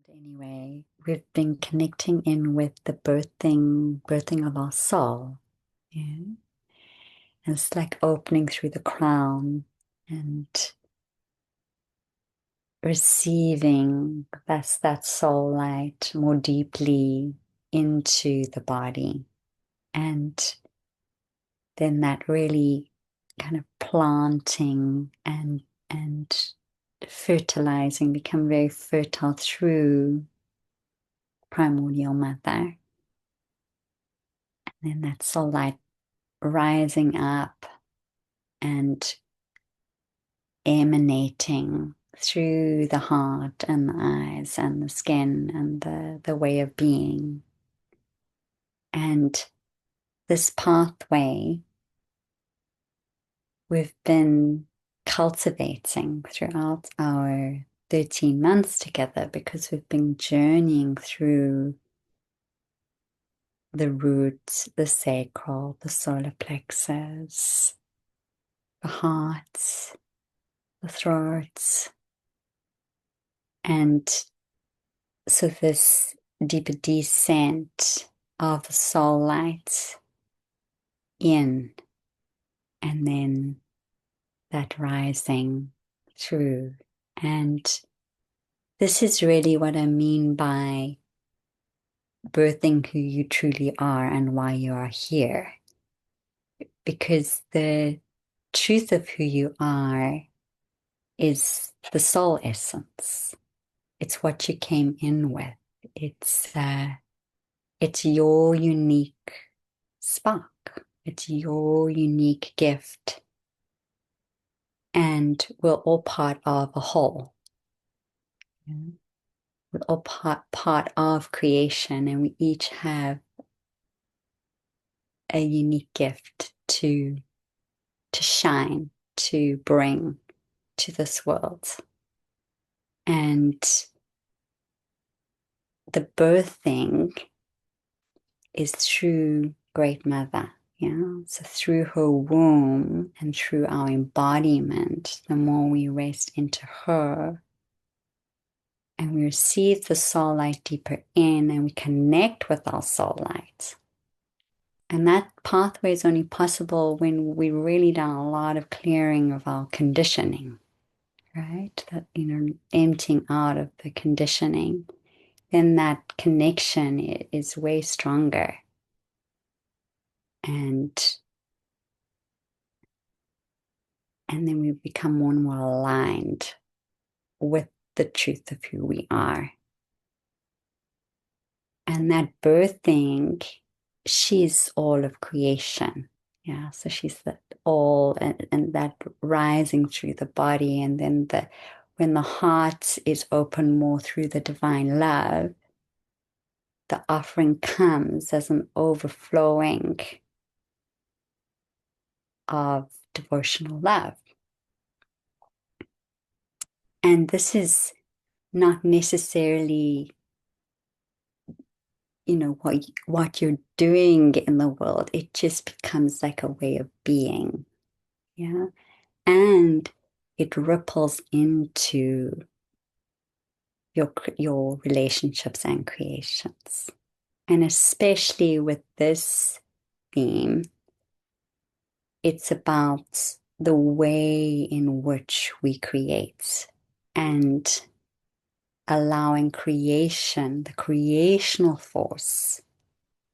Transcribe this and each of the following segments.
Anyway, we've been connecting in with the birthing of our soul. Yeah. And it's like opening through the crown and receiving that soul light more deeply into the body. And then that really kind of planting and fertilizing, become very fertile through primordial mother. And that soul light rising up and emanating through the heart and the eyes and the skin and the way of being. And this pathway we've been cultivating throughout our 13 months together, because we've been journeying through the roots, the sacral, the solar plexus, the hearts, the throats. And so this deeper descent of the soul light in, and then that rising through. And this is really what I mean by birthing who you truly are and why you are here. Because the truth of who you are is the soul essence. It's what you came in with. It's your unique spark. It's your unique gift. And we're all part of a whole. Yeah. We're all part of creation, and we each have a unique gift to shine, to bring to this world. And the birthing is through Great Mother. Yeah. So through her womb and through our embodiment, the more we rest into her and we receive the soul light deeper in, and we connect with our soul light. And that pathway is only possible when we really done a lot of clearing of our conditioning, right? That, emptying out of the conditioning. Then that connection is way stronger. And then we become more and more aligned with the truth of who we are. And that birthing, she's all of creation. Yeah, so she's that all, and that rising through the body. And then when the heart is open more through the divine love, the offering comes as an overflowing of devotional love. And this is not necessarily, what you're doing in the world. It just becomes like a way of being. Yeah. And it ripples into your relationships and creations. And especially with this theme, it's about the way in which we create and allowing creation, the creational force,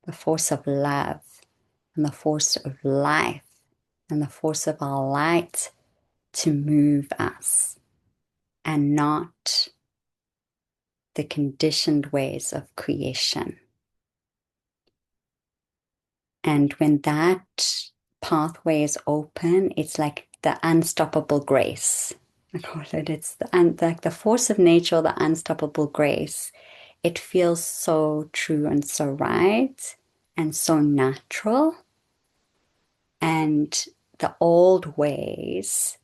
the force of love and the force of life and the force of our light to move us, and not the conditioned ways of creation. And when that pathway is open, it's like the unstoppable grace. I call it. It's like the force of nature, the unstoppable grace. It feels so true and so right and so natural. And the old ways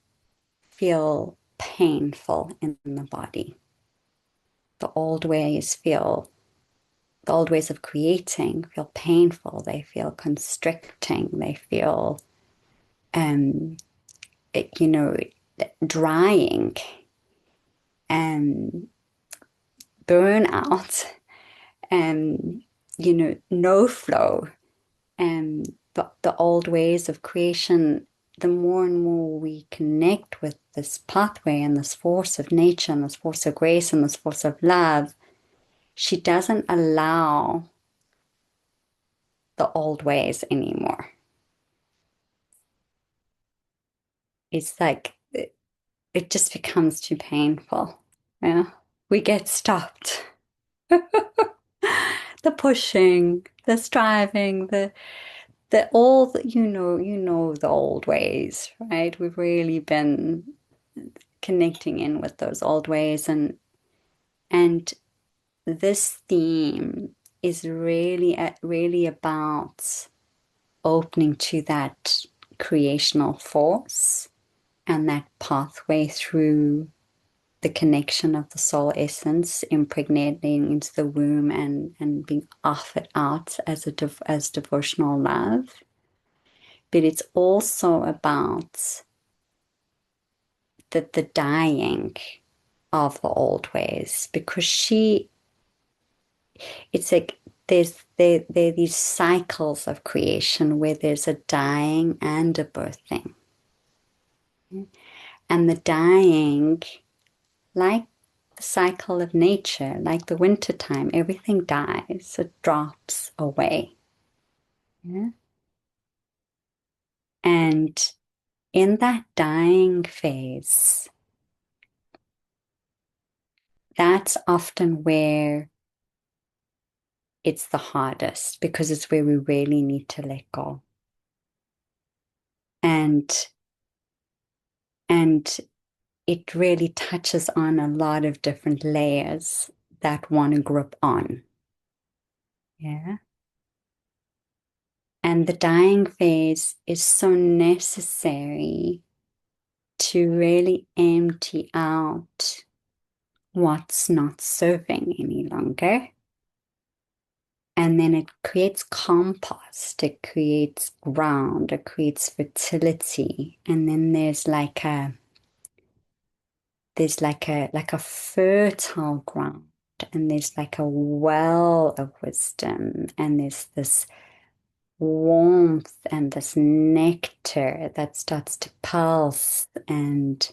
feel painful in the body. The old ways of creating feel painful. They feel constricting. They feel, drying. And burnout and, no flow and the old ways of creation, the more and more we connect with this pathway and this force of nature and this force of grace and this force of love, she doesn't allow the old ways anymore. It's like it just becomes too painful. Yeah. We get stopped. The pushing, the striving, the all the, the old ways, right? We've really been connecting in with those old ways, and this theme is really about opening to that creational force and that pathway through the connection of the soul essence impregnating into the womb and being offered out as devotional love. But it's also about the dying of the old ways, because it's like there are these cycles of creation where there's a dying and a birthing. And the dying, like the cycle of nature, like the winter time, everything dies, it drops away. Yeah? And in that dying phase, that's often where it's the hardest, because it's where we really need to let go. And and it really touches on a lot of different layers that want to grip on. Yeah. And the dying phase is so necessary to really empty out what's not serving any longer. And then it creates compost, it creates ground, it creates fertility. And then there's like a fertile ground, and there's like a well of wisdom, and there's this warmth and this nectar that starts to pulse and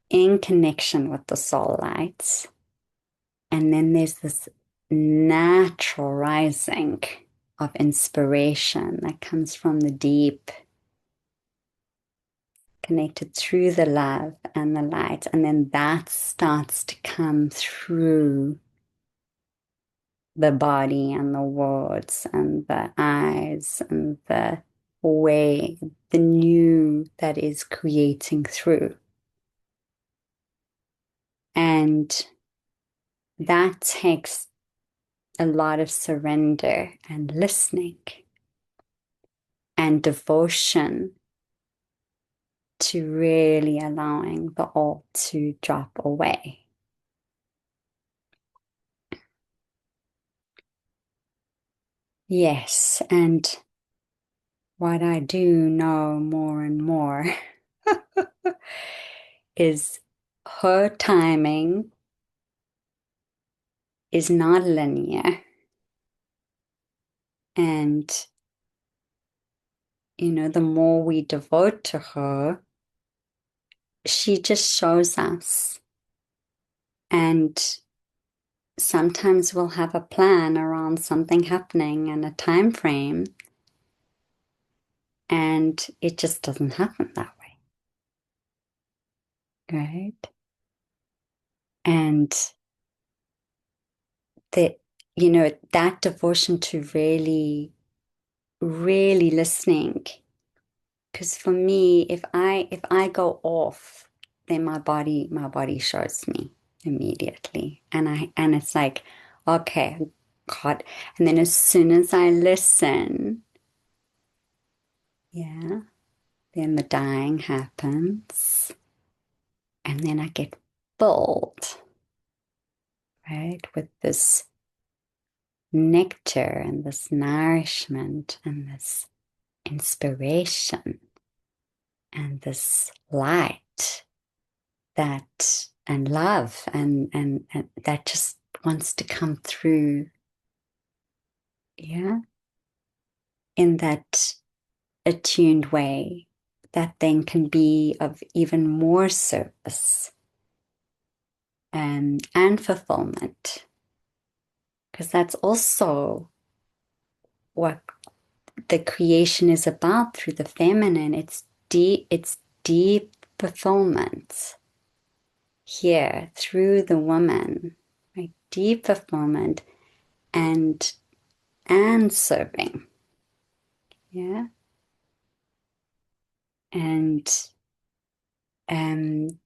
in connection with the soul lights. And then there's this natural rising of inspiration that comes from the deep, connected through the love and the light. And then that starts to come through the body and the words and the eyes and the way, the new that is creating through. And that takes a lot of surrender and listening and devotion to really allowing the all to drop away. Yes, and what I do know more and more is her timing is not linear. And, the more we devote to her, she just shows us. And sometimes we'll have a plan around something happening and a time frame, and it just doesn't happen that way. Right? And that, that devotion to really, really listening. Because for me, if I go off, then my body shows me immediately. And it's like, okay, God. And then as soon as I listen, yeah, then the dying happens. And then I get filled, right, with this nectar and this nourishment and this inspiration and this light that love and that just wants to come through, yeah, in that attuned way that then can be of even more service and fulfillment. Because that's also what the creation is about through the feminine. It's deep fulfillment here through the woman, right? Deep fulfillment and serving. Yeah. And um,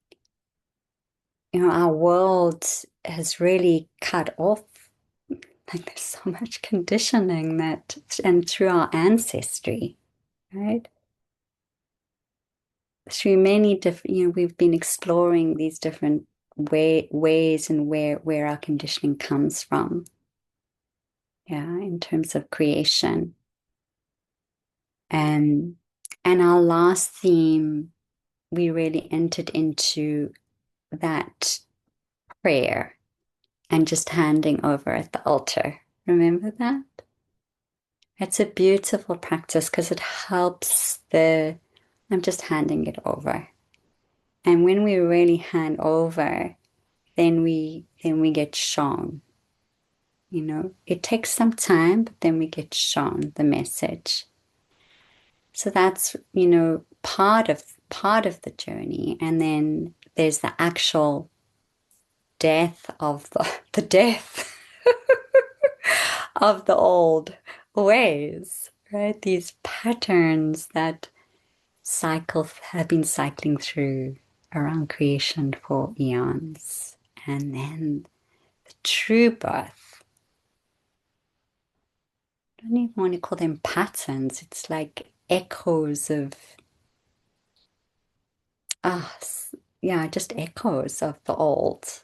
our world has really cut off, like there's so much conditioning that, and through our ancestry, right? Through many different, we've been exploring these different ways and where our conditioning comes from. Yeah, in terms of creation. And our last theme, we really entered into that prayer and just handing over at the altar. Remember that? It's a beautiful practice because it helps I'm just handing it over. And when we really hand over, then we get shown. It takes some time, but then we get shown the message. So that's, part of the journey. And then there's the actual death of the death of the old ways, right? These patterns that have been cycling through around creation for eons. And then the true birth. I don't even want to call them patterns. It's like echoes of, ah, yeah, just echoes of the old.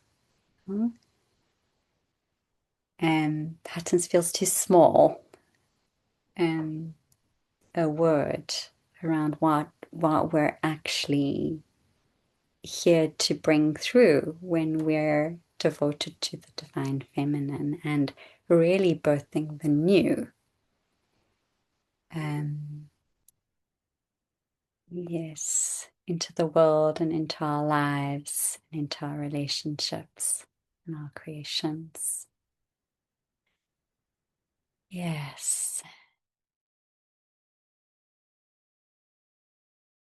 And patterns feels too small. And a word around what we're actually here to bring through when we're devoted to the divine feminine and really birthing the new. Yes, into the world and into our lives, and into our relationships and our creations. Yes.